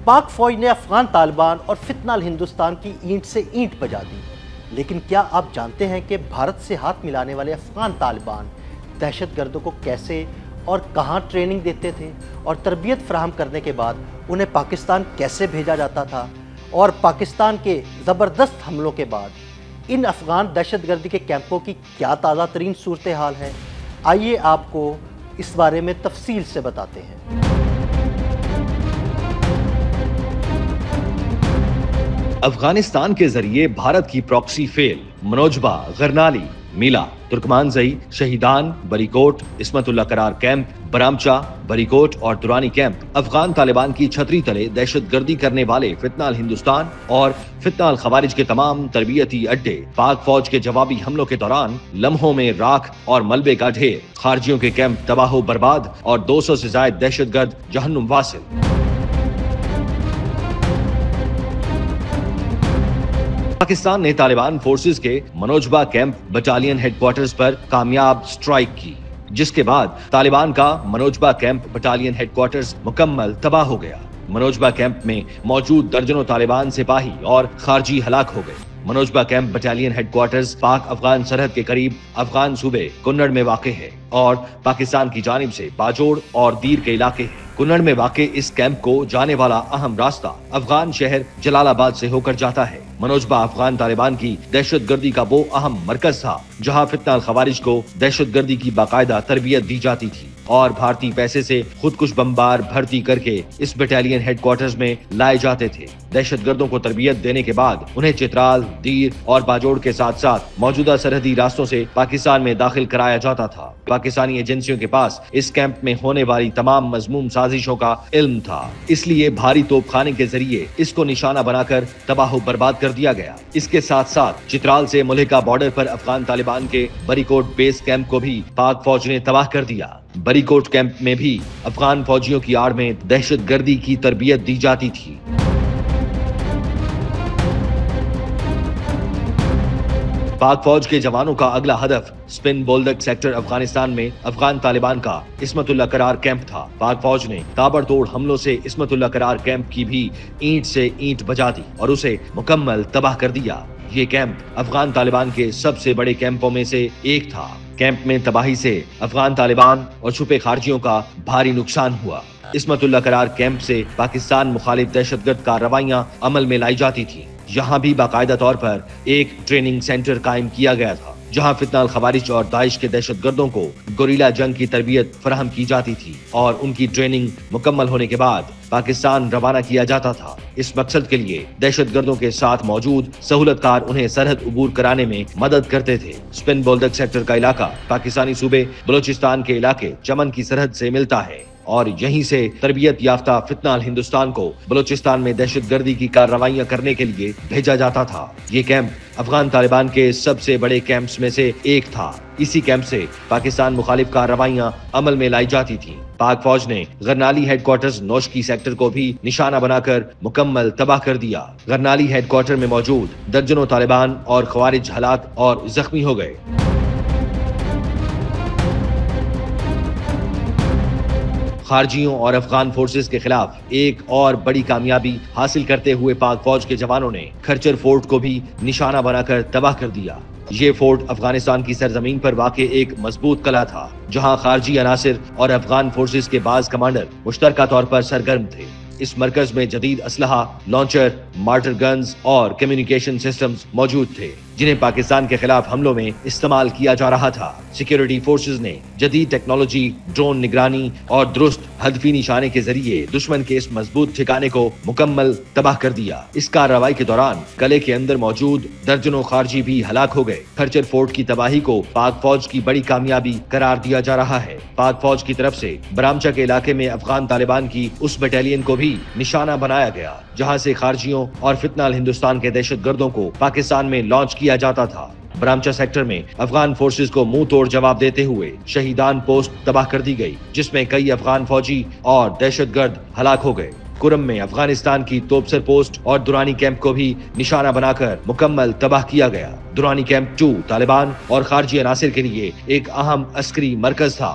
پاک فوج نے افغان طالبان اور فتنہ الہندوستان کی اینٹ سے اینٹ بجا دی، لیکن کیا آپ جانتے ہیں کہ بھارت سے ہاتھ ملانے والے افغان طالبان دہشت گردوں کو کیسے اور کہاں ٹریننگ دیتے تھے، اور تربیت فراہم کرنے کے بعد انہیں پاکستان کیسے بھیجا جاتا تھا، اور پاکستان کے زبردست حملوں کے بعد ان افغان دہشت گردی کے کیمپوں کی کیا تازہ ترین صورتحال ہے؟ آئیے آپ کو اس بارے میں تفصیل سے بتاتے ہیں۔ افغانستان کے ذریعے بھارت کی پراکسی فیل منوجبہ، غرنالی، میلا، ترکمانزئی، شہیدان، بریکوٹ، عصمت اللہ قرار کیمپ، برامچہ، بریکوٹ اور درانی کیمپ افغان طالبان کی چھتری تلے دہشت گردی کرنے والے فتنہ الہندوستان اور فتنہ الخوارج کے تمام تربیتی اڈے پاک فوج کے جوابی حملوں کے دوران لمحوں میں راکھ اور ملبے کا ڈھیر، خارجیوں کے کیمپ تباہ و برباد اور 200 سے زائد دہشت گرد جہنم واصل۔ پاکستان نے طالبان فورسز کے منوجبہ کیمپ بٹالین ہیڈ کوارٹرز پر کامیاب سٹرائک کی، جس کے بعد طالبان کا منوجبہ کیمپ بٹالین ہیڈ کوارٹرز مکمل تباہ ہو گیا۔ منوجبہ کیمپ میں موجود درجنوں طالبان سپاہی اور خارجی ہلاک ہو گئے۔ منوجبہ camp battalion head quarters Pak Afghan سرحد کے قریب افغان صوبے کنڑ میں واقع ہے اور پاکستان کی جانب سے باجوڑ اور دیر کے علاقے ہیں۔ کنڑ میں واقع اس کیمپ کو جانے والا اہم راستہ افغان شہر جلال آباد سے ہو کر جاتا ہے۔ منوجبہ افغان طالبان کی دہشت گردی کا وہ اہم مرکز تھا جہاں فتنہ الخوارج کو دہشت گردی کی باقاعدہ تربیت دی جاتی تھی اور بھارتی پیسے سے خودکش بمبار بھرتی کر کے اس بٹالین ہیڈ کوارٹرز میں لائے جاتے تھے۔ دہشت گردوں کو تربیت دینے کے بعد انہیں چترال، دیر اور باجوڑ کے ساتھ ساتھ موجودہ سرحدی راستوں سے پاکستان میں داخل کرایا جاتا تھا۔ پاکستانی ایجنسیوں کے پاس اس کیمپ میں ہونے والی تمام مذموم سازشوں کا علم تھا، اس لیے بھاری توپ خانے کے ذریعے اس کو نشانہ بنا کر تباہ و برباد کر دیا گیا۔ اس کے ساتھ ساتھ چترال سے ملحقہ بارڈر پر افغان طالبان کے بریکوٹ بیس کیمپ کو بھی پاک فوج نے تباہ کر دیا۔ بریکوٹ کیمپ میں بھی افغان فوجیوں کی آڑ میں دہشت گردی کی تربیت دی جاتی تھی۔ پاک فوج کے جوانوں کا اگلا ہدف سپن بولدک سیکٹر افغانستان میں افغان طالبان کا عصمت اللہ قرار کیمپ تھا۔ پاک فوج نے تابڑ توڑ حملوں سے عصمت اللہ قرار کیمپ کی بھی اینٹ سے اینٹ بجا دی اور اسے مکمل تباہ کر دیا۔ یہ کیمپ افغان طالبان کے سب سے بڑے کیمپوں میں سے ایک تھا۔ کیمپ میں تباہی سے افغان طالبان اور چھپے خارجیوں کا بھاری نقصان ہوا۔ عصمت اللہ قرار کیمپ سے پاکستان مخالف دہشت گرد کارروائیاں عمل میں لائی جاتی تھی۔ یہاں بھی باقاعدہ طور پر ایک ٹریننگ سینٹر قائم کیا گیا تھا جہاں فتنہ الخوارج اور داعش کے دہشت گردوں کو گوریلا جنگ کی تربیت فراہم کی جاتی تھی اور ان کی ٹریننگ مکمل ہونے کے بعد پاکستان روانہ کیا جاتا تھا۔ اس مقصد کے لیے دہشت گردوں کے ساتھ موجود سہولت کار انہیں سرحد عبور کرانے میں مدد کرتے تھے۔ سپن بولدک سیکٹر کا علاقہ پاکستانی صوبے بلوچستان کے علاقے چمن کی سرحد سے ملتا ہے اور یہیں سے تربیت یافتہ فتنہ الہندوستان کو بلوچستان میں دہشت گردی کی کارروائیاں کرنے کے لیے بھیجا جاتا تھا۔ یہ کیمپ افغان طالبان کے سب سے بڑے کیمپس میں سے ایک تھا۔ اسی کیمپ سے پاکستان مخالف کارروائیاں عمل میں لائی جاتی تھیں۔ پاک فوج نے غرنالی ہیڈ کوارٹرز نوشکی سیکٹر کو بھی نشانہ بنا کر مکمل تباہ کر دیا۔ غرنالی ہیڈ کوارٹر میں موجود درجنوں طالبان اور خوارج ہلاک اور زخمی ہو گئے۔ خارجیوں اور افغان فورسز کے خلاف ایک اور بڑی کامیابی حاصل کرتے ہوئے پاک فوج کے جوانوں نے کھرچر فورٹ کو بھی نشانہ بنا کر تباہ کر دیا۔ یہ فورٹ افغانستان کی سرزمین پر واقع ایک مضبوط قلعہ تھا جہاں خارجی عناصر اور افغان فورسز کے بعض کمانڈر مشترکہ طور پر سرگرم تھے۔ اس مرکز میں جدید اسلحہ، لانچر، مارٹر گنز اور کمیونیکیشن سسٹمز موجود تھے جنہیں پاکستان کے خلاف حملوں میں استعمال کیا جا رہا تھا۔ سیکیورٹی فورسز نے جدید ٹیکنالوجی، ڈرون نگرانی اور درست ہدفی نشانے کے ذریعے دشمن کے اس مضبوط ٹھکانے کو مکمل تباہ کر دیا۔ اس کارروائی کے دوران قلعے کے اندر موجود درجنوں خارجی بھی ہلاک ہو گئے۔ کھرچر فورٹ کی تباہی کو پاک فوج کی بڑی کامیابی قرار دیا جا رہا ہے۔ پاک فوج کی طرف سے برامچہ کے علاقے میں افغان طالبان کی اس بٹالین کو بھی نشانہ بنایا گیا جہاں سے خارجیوں اور فتنہ الہندوستان کے دہشت گردوں کو پاکستان میں لانچ کیا جاتا تھا۔ برامچہ سیکٹر میں افغان فورسز کو منہ توڑ جواب دیتے ہوئے شہیدان پوسٹ تباہ کر دی گئی جس میں کئی افغان فوجی اور دہشت گرد ہلاک ہو گئے۔ کرم میں افغانستان کی توپسر پوسٹ اور درانی کیمپ کو بھی نشانہ بنا کر مکمل تباہ کیا گیا۔ درانی کیمپ 2 طالبان اور خارجی عناصر کے لیے ایک اہم عسکری مرکز تھا